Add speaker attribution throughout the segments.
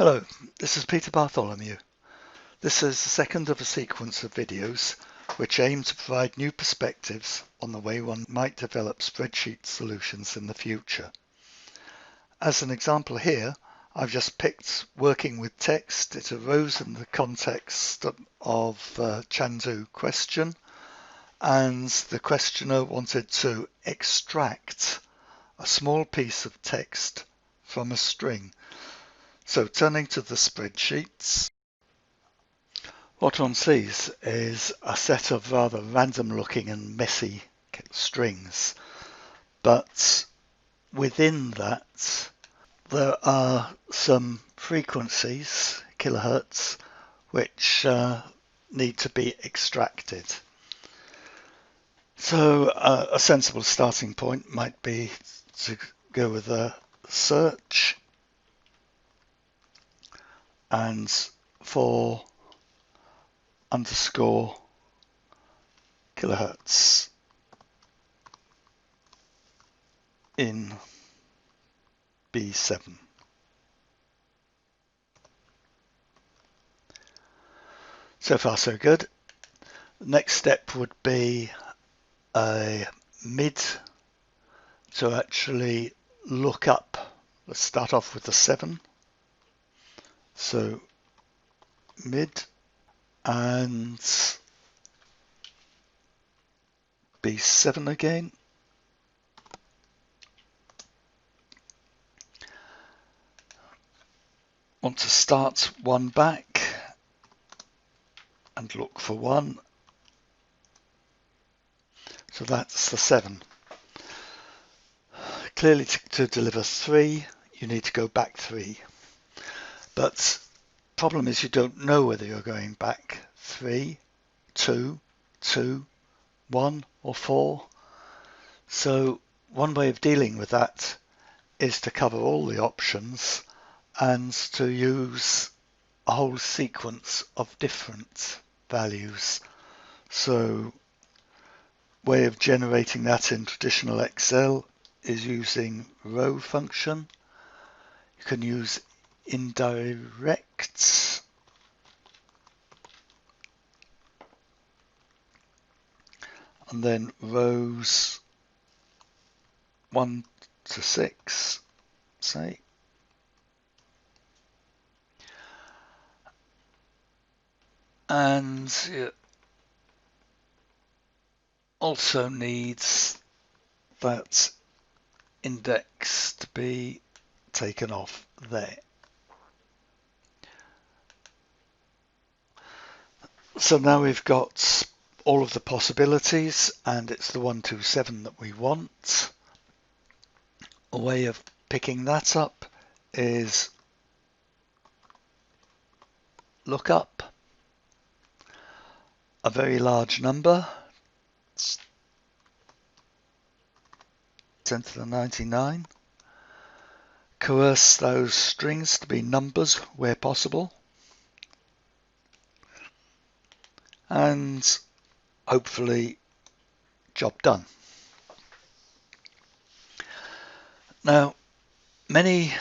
Speaker 1: Hello, this is Peter Bartholomew. This is the second of a sequence of videos which aim to provide new perspectives on the way one might develop spreadsheet solutions in the future. As an example here, I've just picked working with text. It arose in the context of Chandoo question, and the questioner wanted to extract a small piece of text from a string. So turning to the spreadsheets, what one sees is a set of rather random looking and messy strings, but within that there are some frequencies, kilohertz, which need to be extracted. So a sensible starting point might be to go with a search and for underscore kilohertz in B7. So far so good. The next step would be a mid to actually look up. Let's start off with the 7. So mid and B7 again. Want to start one back and look for 1. So that's the 7. Clearly to deliver 3, you need to go back 3. But problem is you don't know whether you're going back 3, 2, 2, 1 or 4. So one way of dealing with that is to cover all the options and to use a whole sequence of different values. So way of generating that in traditional Excel is using row function. You can use indirect, and then rows 1 to 6, say. And it also needs that index to be taken off there. So now we've got all of the possibilities, and it's the 127 that we want. A way of picking that up is look up a very large number, 10 to the 99. Coerce those strings to be numbers where possible, and hopefully job done. Now, many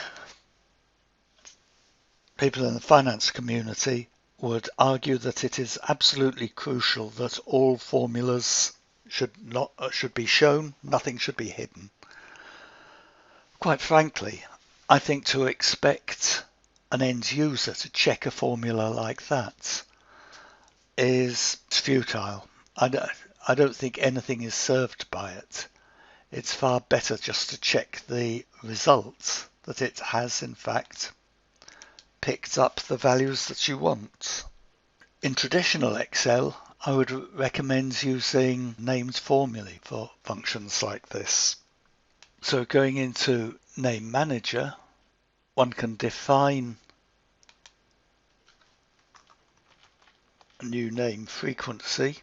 Speaker 1: people in the finance community would argue that it is absolutely crucial that all formulas should be shown, nothing should be hidden. Quite frankly, I think to expect an end user to check a formula like that is futile. I don't think anything is served by it. It's far better just to check the results, that it has in fact picked up the values that you want. In traditional Excel, I would recommend using named formulae for functions like this. So going into Name Manager, one can define a new name frequency.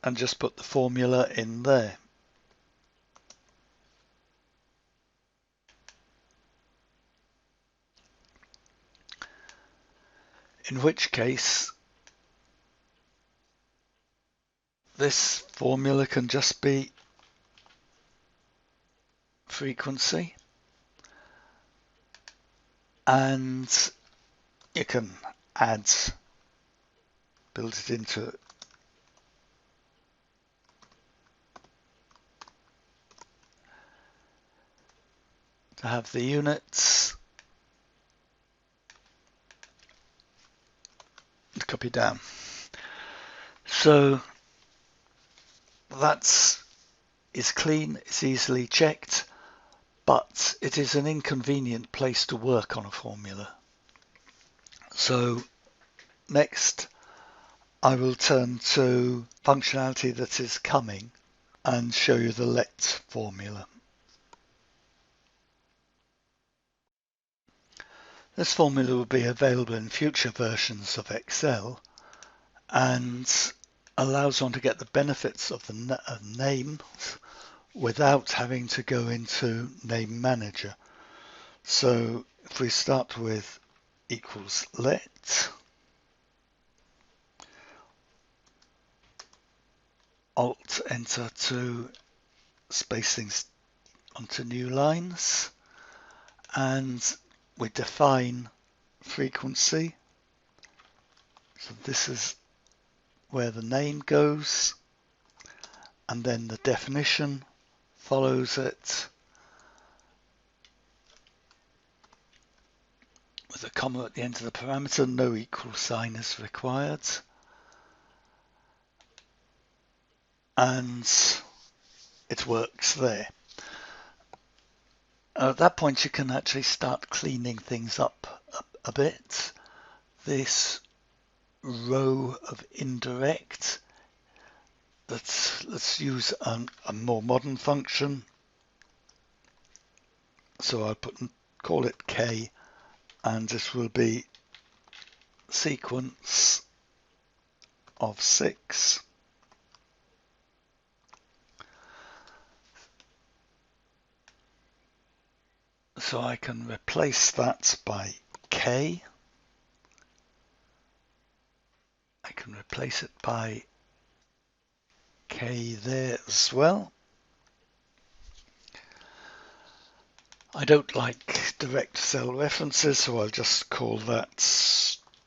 Speaker 1: And just put the formula in there. In which case, This formula can just be frequency, and you can build it into to have the units, copy down. So that is clean, it's easily checked, but it is an inconvenient place to work on a formula. So next I will turn to functionality that is coming and show you the let formula. This formula will be available in future versions of Excel and allows one to get the benefits of the names without having to go into Name Manager. So if we start with equals let, Alt enter to space things onto new lines, and we define frequency. So this is where the name goes, and then the definition follows it with a comma at the end of the parameter. No equal sign is required, and it works there. At that point you can actually start cleaning things up a bit. This row of indirect, let's use a more modern function. So I'll call it K, and this will be sequence of 6. So I can replace that by K. I can replace it by K there as well. I don't like direct cell references, so I'll just call that string.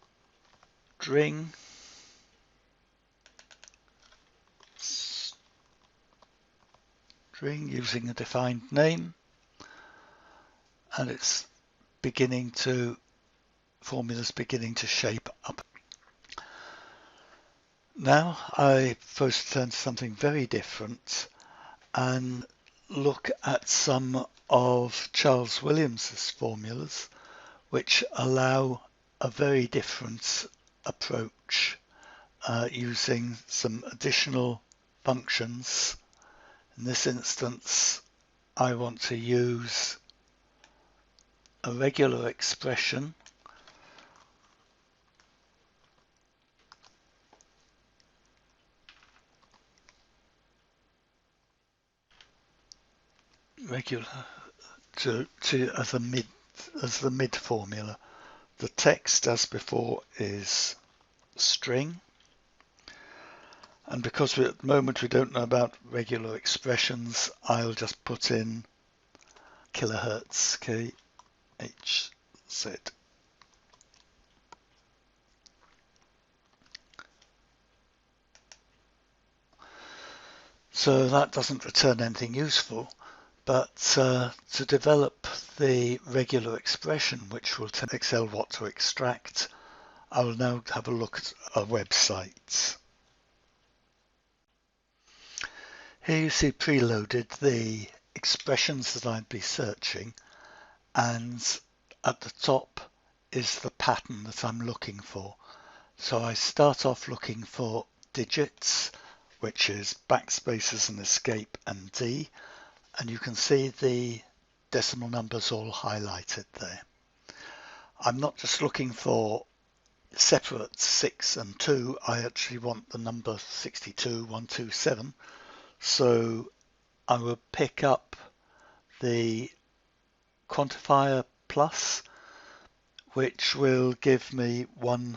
Speaker 1: String using a defined name, and it's formula's beginning to shape up. Now I first turn to something very different and look at some of Charles Williams's formulas, which allow a very different approach using some additional functions. In this instance, I want to use a regular expression as the mid formula. The text, as before, is string, and because at the moment we don't know about regular expressions, I'll just put in kilohertz, KHZ. So that doesn't return anything useful, but to develop the regular expression, which will tell Excel what to extract, I will now have a look at a website. Here you see preloaded the expressions that I'd be searching, and at the top is the pattern that I'm looking for. So I start off looking for digits, which is backspaces and escape and D, and you can see the decimal numbers all highlighted there. I'm not just looking for separate 6 and 2, I actually want the number 62127, so I will pick up the quantifier plus, which will give me 1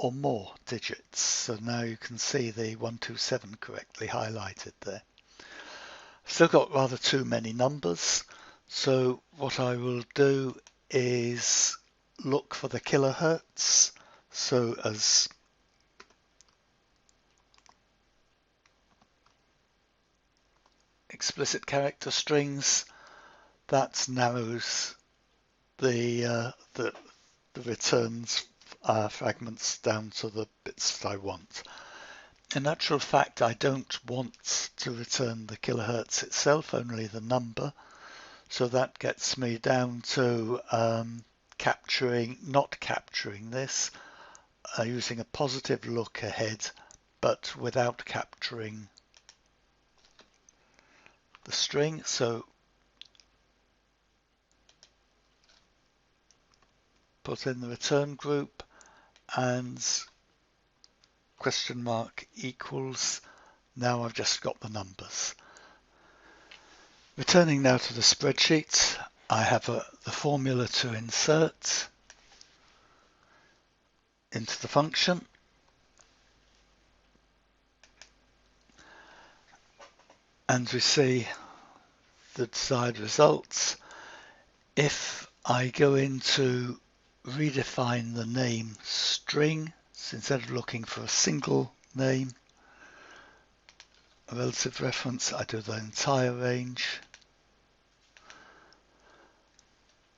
Speaker 1: or more digits. So now you can see the 127 correctly highlighted there. Still got rather too many numbers, so what I will do is look for the kilohertz. So as explicit character strings, that narrows the returns fragments down to the bits that I want. In actual fact, I don't want to return the kilohertz itself, only the number. So that gets me down to not capturing this, using a positive look ahead, but without capturing the string. So put in the return group and question mark equals. Now I've just got the numbers. Returning now to the spreadsheet, I have the formula to insert into the function. And we see the desired results. If I go into redefine the name string, so instead of looking for a single name, a relative reference, I do the entire range.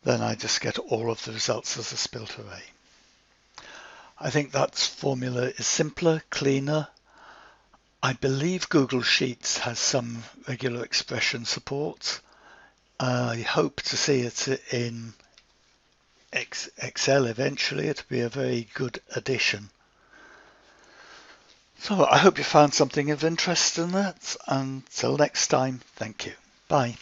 Speaker 1: Then I just get all of the results as a spilt array. I think that formula is simpler, cleaner. I believe Google Sheets has some regular expression support. I hope to see it in Excel eventually. It'll be a very good addition. So I hope you found something of interest in that. Until next time, thank you. Bye.